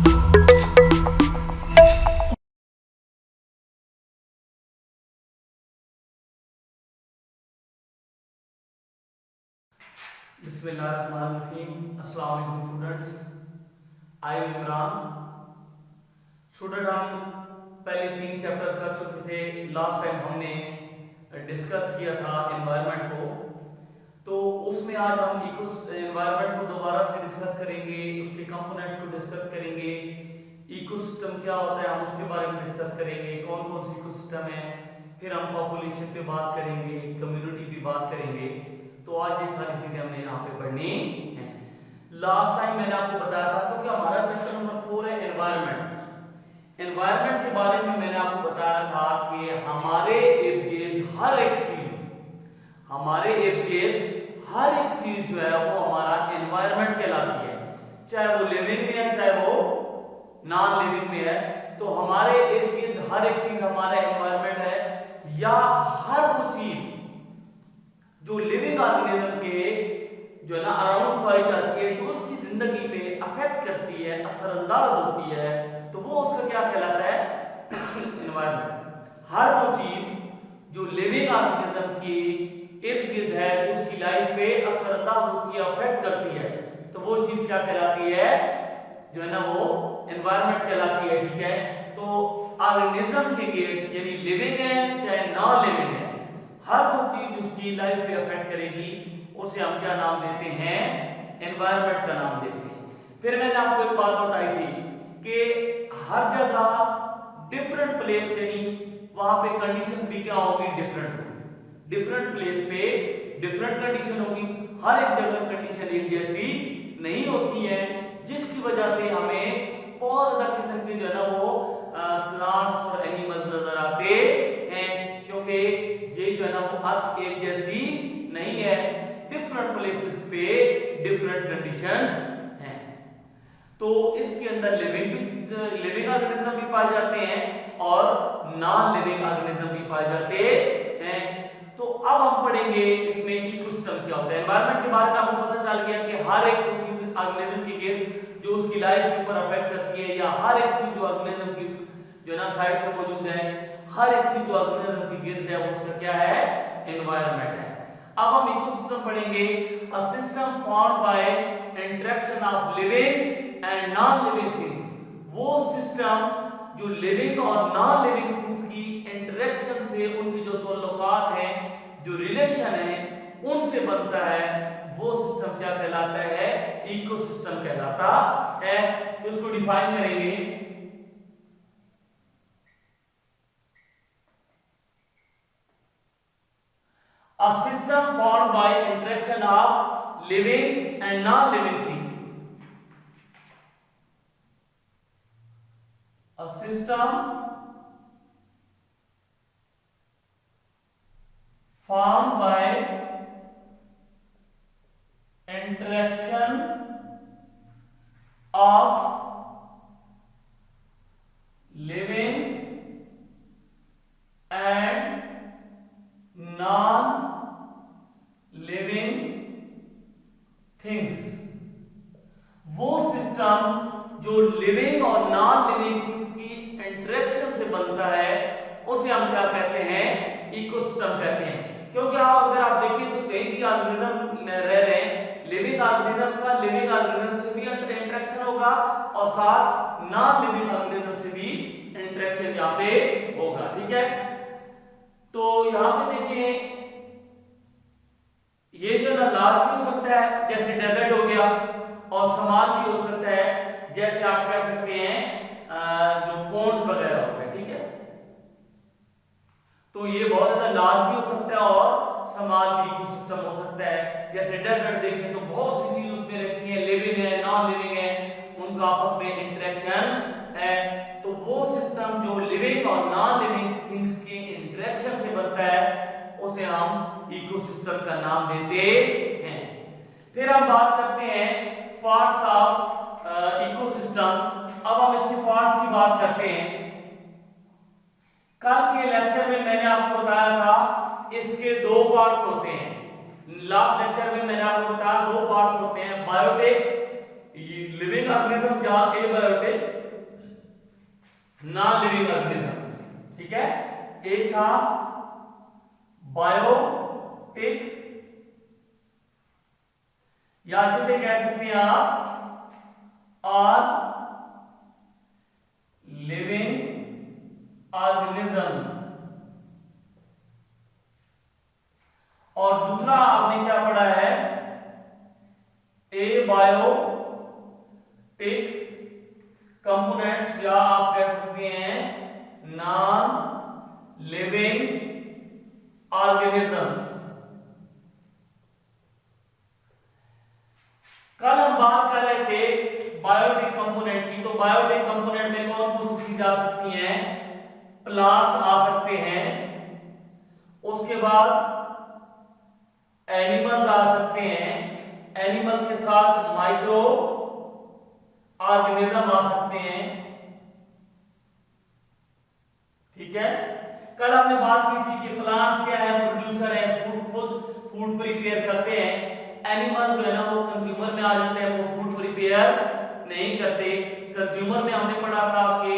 बिस्मिल्लाहिर्रहमानिर्रहीम। अस्सलाम वालेकुम students, I am Imran. Student, हम पहले 3 चैप्टर्स कर चुके थे। लास्ट टाइम हमने डिस्कस किया था एनवायरनमेंट को, तो उसमें आज हम एनवायरनमेंट को दोबारा से डिस्कस करेंगे, उसके कंपोनेंट्स को डिस्कस करेंगे, इकोसिस्टम क्या होता है हम उसके बारे में डिस्कस करेंगे, कौन कौन सी इकोसिस्टम है, फिर हम पॉपुलेशन पे बात करेंगे, कम्युनिटी पे बात करेंगे। तो आज ये सारी चीजें हमने यहाँ पे पढ़नी है। लास्ट टाइम मैंने आपको बताया था तो कि हमारा चैप्टर नंबर 4 है एनवायरनमेंट। एनवायरनमेंट के बारे में मैंने आपको बताया था कि हमारे इर्द गिर्द हर एक चीज, हमारे इर्द गिर्द हर एक चीज जो है वो हमारा एनवायरनमेंट कहलाती है, चाहे वो लिविंग में है चाहे वो नॉन लिविंग में है। तो हमारे इर्द गिर्द हर एक चीज हमारा एनवायरनमेंट है, या हर वो चीज जो लिविंग ऑर्गेनिज्म के जो है ना अराउंड पाई जाती है, जो उसकी जिंदगी पे अफेक्ट करती है, असरअंदाज होती है, तो वो उसका क्या कहलाता है? एनवायरनमेंट। हर वो चीज जो लिविंग ऑर्गेनिज्म की इर्द गिर्द है, जो उसकी लाइफ पे असरअंदाज होती है, अफेक्ट करती है, तो वो चीज क्या कहलाती है? जो है ना वो एनवायरनमेंट कहलाती है। ठीक है, तो ऑर्गेनिज्म के गिर्द यानी लिविंग है चाहे नॉन लिविंग है, हर वो चीज उसकी लाइफ पे अफेक्ट करेगी, उसे हम क्या नाम देते हैं? एनवायरनमेंट का नाम देते हैं। फिर मैंने आपको एक बात बताई थी कि हर जगह डिफरेंट प्लेस यानी वहां पे कंडीशन भी क्या होगी? डिफरेंट होगी। डिफरेंट प्लेस पे डिफरेंट कंडीशन होगी, हर एक जगह कंडीशन एक जैसी नहीं होती है, जिसकी वजह से हमें बहुत ज्यादा किस्म के जो है ना वो प्लांट्स और एनिमल्स नजर आते हैं, क्योंकि ये जो है ना वो अर्थ एक जैसी नहीं है, डिफरेंट प्लेसेस पे डिफरेंट कंडीशंस हैं। तो इसके अंदर लिविंग ऑर्गेनिज्म भी पाए जाते हैं और नॉन लिविंग ऑर्गेनिज्म भी पाए जाते हैं। तो अब हम पढ़ेंगे इसमें इकोसिस्टम क्या होता है। एनवायरनमेंट के बारे में आपको पता चल गया कि हर एक चीज ऑर्गेनिज्म के गिर्द जो उसकी लाइफ के ऊपर अफेक्ट करती है, या हर एक चीज जो ऑर्गेनिज्म की जो है ना साइड पे मौजूद है, हर एक चीज जो ऑर्गेनिज्म के गिर्द है वो उसका क्या है? एनवायरनमेंट है। अब हम इकोसिस्टम पढ़ेंगे, a system formed by interaction of living and non living things. वो सिस्टम जो लिविंग और नॉन लिविंग थिंग्स की इंटरेक्शन से, उनकी जो ताल्लुकात हैं, जो रिलेशन है, उनसे बनता है, वो सिस्टम क्या कहलाता है? इकोसिस्टम कहलाता है। तो इसको डिफाइन करेंगे, a system formed by interaction of living and non-living things. A system formed by interaction of living and non-living things. वो सिस्टम जो लिविंग और नॉन लिविंग थिंग्स की इंटरेक्शन से बनता है, उसे हम क्या कहते हैं? इकोसिस्टम कहते हैं। क्योंकि अगर आप देखें तो कहीं भी ऑर्गेनिज्म रह रहे हैं, लिविंग ऑर्गेनिज्म का लिविंग ऑर्गेनिज्म से भी इंटरेक्शन होगा और साथ नॉन लिविंग ऑर्गेनिज्म से भी इंटरेक्शन यहाँ पे होगा। ठीक है, तो यहाँ पे देखिए ये जो ना लार्ज भी हो सकता है जैसे डेजर्ट हो गया, और स्मॉल भी हो सकता है जैसे आप कह सकते हैं जो पोन्ड्स वगैरह हो गए। ठीक है, तो ये बहुत ज्यादा लार्ज भी हो सकता है और स्मॉल भी इकोसिस्टम हो सकता है। जैसे डेजर्ट देखें तो बहुत सी चीज उसमें रहती है, लिविंग है नॉन लिविंग है, उनका आपस में इंटरेक्शन है। तो वो सिस्टम जो लिविंग और नॉन लिविंग थिंग्स के इंटरेक्शन से बनता है, उसे हम इकोसिस्टम का नाम देते हैं। फिर हम बात करते हैं पार्ट्स ऑफ इकोसिस्टम। अब हम इसके पार्ट्स की बात करते हैं। कल के लेक्चर में मैंने आपको बताया था इसके 2 पार्ट्स होते हैं। लास्ट लेक्चर में मैंने आपको बताया 2 पार्ट्स होते हैं, बायोटिक लिविंग ऑर्गेनिज्म या एबायोटिक, नॉन लिविंग ऑर्गेनिज्म, ठीक है। एक था बायोटिक, या जिसे कह सकते हैं आप आर लिविंग ऑर्गेनिजम्स, और दूसरा आपने क्या पढ़ा है, एबायोटिक कंपोनेंट्स, या आप कह सकते हैं नॉन लिविंग ऑर्गेनिजम्स। कल हम बात कर रहे थे बायोटिक कंपोनेंट की, तो बायोटिक कंपोनेंट में कौन कौन सी चीजें आ सकती हैं, प्लांट्स आ सकते हैं, उसके बाद एनिमल्स आ सकते हैं, एनिमल के साथ माइक्रो ऑर्गेनिज्म आ सकते हैं, ठीक है। कल हमने बात की थी कि प्लांट्स क्या है, प्रोड्यूसर है, फूड प्रिपेयर करते हैं, एनिमल जो है ना वो कंज्यूमर में आ जाते हैं, वो फूड प्रिपेयर नहीं करते। कंज्यूमर में हमने पढ़ा था कि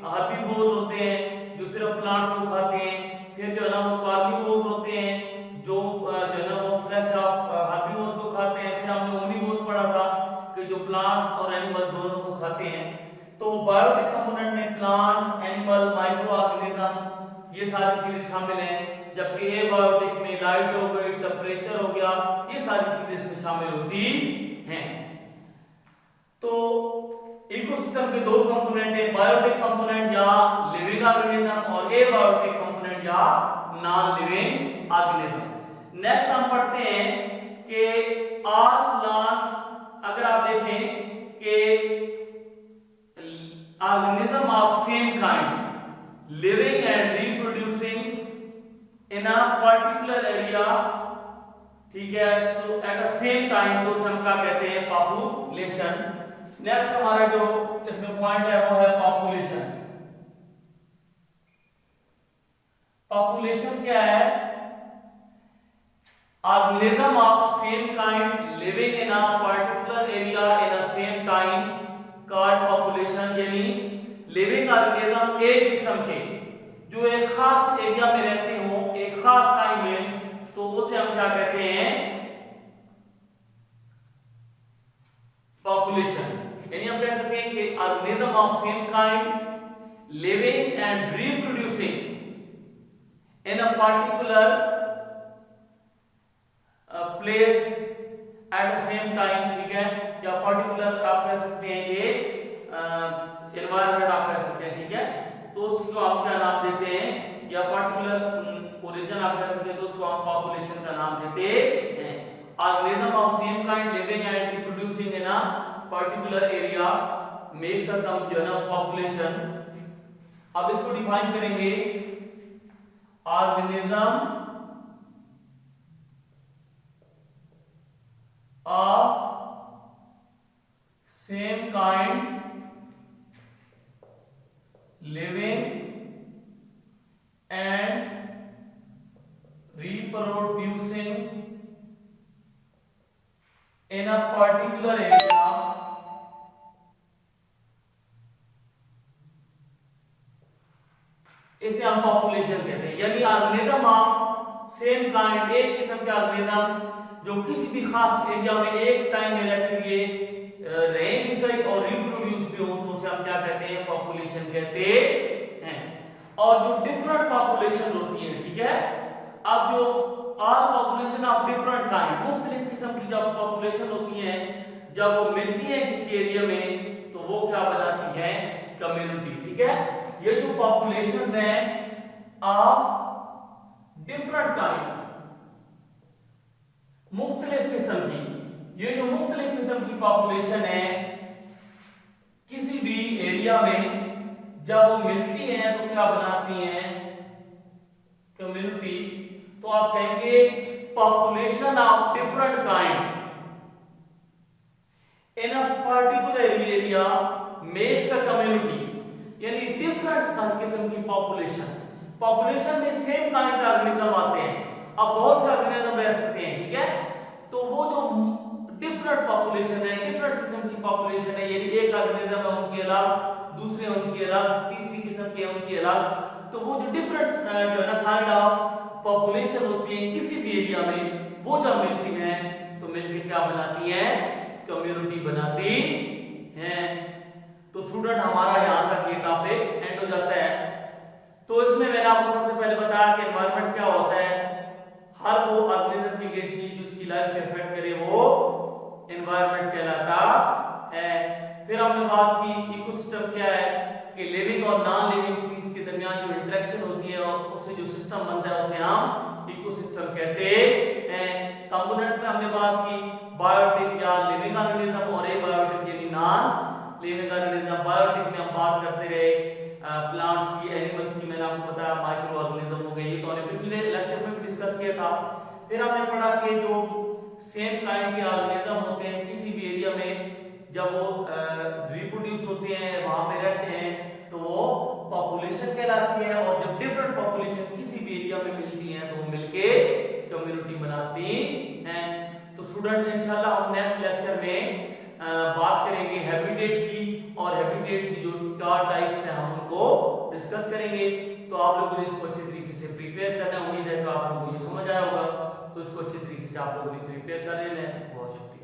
हर्बीवोर्स होते हैं जो सिर्फ प्लांट्स को खाते हैं, फिर जो है ना वो कार्निवोर्स होते हैं जो है ना वो फ्लैश ऑफ हर्बीवोर्स को खाते हैं, फिर हमने ओमनिवोर्स पढ़ा था कि जो प्लांट्स और एनिमल दोनों को खाते हैं। तो बायोटिक कंपोनेंट में प्लांट्स, एनिमल, माइक्रो ऑर्गेनिज्म ये सारी चीजें शामिल हैं, जबकि एबायोटिक में लाइट हो गई, टेम्परेचर हो गया, ये सारी चीजें इसमें शामिल होती हैं। तो इकोसिस्टम के दो कंपोनेंट हैं, बायोटिक कंपोनेंट या लिविंग ऑर्गेनिज्म, और एबायोटिक कंपोनेंट या नॉन लिविंग ऑर्गेनिज्म। नेक्स्ट हम पढ़ते हैं कि ऑल प्लांट्स, अगर आप देखें कि organism of same kind living and reproducing in a particular area, ठीक है, तो एट अ सेम टाइम, तो हम क्या कहते हैं, पॉपुलेशन। नेक्स्ट हमारा जो इसमें पॉइंट है वो है पॉपुलेशन। पॉपुलेशन क्या है, organism of same kind living in a particular area in a same time called population, यानी लिविंग ऑर्गेनिज्म एक किस्म के जो एक खास एरिया में रहते हो एक खास टाइम में, तो उसे हम क्या कहते हैं, पॉपुलेशन। यानी हम कह सकते हैं कि organism of same kind living and reproducing in a particular place at the same time, ठीक है, या पर्टिकुलर आप कह सकते हैं ये एनवायरनमेंट आप कह सकते हैं, ठीक है, तो उसको आप क्या नाम देते हैं, या पर्टिकुलर ओरिजिन आप कह सकते हैं, तो उसको हम पॉपुलेशन का नाम देते हैं। Organism of same kind living and reproducing in a particular area makes a term जो है ना पॉपुलेशन। अब इसको डिफाइन करेंगे, organism of same kind living and reproducing in a particular area इसे हम पॉपुलेशन कहते हैं। यानी ऑर्गेनिज्म ऑफ सेम काइंड, एक किस्म के ऑर्गेनिज्म जो किसी भी खास एरिया में एक टाइम में रहते हुए रहे भी सही और रिप्रोड्यूस भी हो, तो उसे हम क्या कहते हैं, पॉपुलेशन कहते हैं। और जो डिफरेंट पॉपुलेशन होती है, ठीक है, अब जो all population of different kind, मुख्तलिफ किस्म की जब पॉपुलेशन होती है, जब वो मिलती है किसी एरिया में, तो वो क्या बनाती है, कम्युनिटी, ठीक है। ये जो पॉपुलेशंस हैं ऑफ डिफरेंट काइंड, मुख्तलिफ किस्म की, ये जो मुख्तलिफ किस्म की पॉपुलेशन है किसी भी एरिया में जब वो मिलती हैं तो क्या बनाती हैं, कम्युनिटी। तो आप कहेंगे population of different kind in a particular area makes a community, यानी डिफरेंट किस्म की पॉपुलेशन में सेम काइंड के ऑर्गेनिज्म आते हैं। अब बहुत से ऑर्गेनिज्म रह सकते हैं, ठीक है, तो वो जो डिफरेंट पॉपुलेशन है, डिफरेंट किस्म की पॉपुलेशन है, यानी एक ऑर्गेनिज्म है उनके अलग, दूसरे उनके अलग, तीसरी किस्म के उनके अलग। तो वो जो डिफरेंट जो है ना काइंड ऑफ पॉपुलेशन होती है किसी भी एरिया में, वो जब मिलती हैं तो मिलकर क्या बनाती हैं, कम्युनिटी बनाती हैं। तो स्टूडेंट हमारा यहाँ तक ये टॉपिक एंड हो जाता है। तो इसमें मैंने आपको सबसे पहले बताया कि एनवायरनमेंट क्या होता है, हर वो ऑर्गेनिज्म की ये चीज उसकी लाइफ में इफेक्ट करे वो एनवायरनमेंट कहलाता है। फिर हमने बात की इकोसिस्टम क्या है, कि लिविंग और नॉन लिविंग थिंग्स के दरमियान जो इंटरेक्शन होती है और उससे जो सिस्टम बनता है उसे हम इकोसिस्टम कहते हैं। कंपोनेंट्स में हमने बात की बायोटिक या लिविंग ऑर्गेनिज्म और एबायोटिक यानी नॉन लिविंग ऑर्गेनिज्म। बायोटिक में हम बात करते रहे प्लांट्स की, एनिमल्स की, मैंने आपको बताया माइक्रो ऑर्गेनिज्म हो गए, ये तो हमने पिछले लेक्चर में भी डिस्कस किया था। फिर हमने पढ़ा कि जो सेम काइंड के ऑर्गेनिज्म होते हैं किसी भी एरिया में जब वो रिप्रोड्यूस होते हैं, वहां पे रहते हैं, तो वो पॉपुलेशन कहलाती है। और जब डिफरेंट पॉपुलेशन किसी भी एरिया में मिलती हैं तो वो मिलके कम्युनिटी बनाती हैं। तो स्टूडेंट इंशाल्लाह हम नेक्स्ट लेक्चर में बात करेंगे हैबिटेट की, और हैबिटेट की जो 4 टाइप्स हैं हम उनको डिस्कस करेंगे। तो आप लोगों ने इसको अच्छे तरीके से प्रिपेयर करना है, उम्मीद है कि आप लोगों को ये समझ आया होगा। तो इसको अच्छे तरीके से आप लोगों ने प्रिपेयर कर लेना है। बहुत शुक्रिया।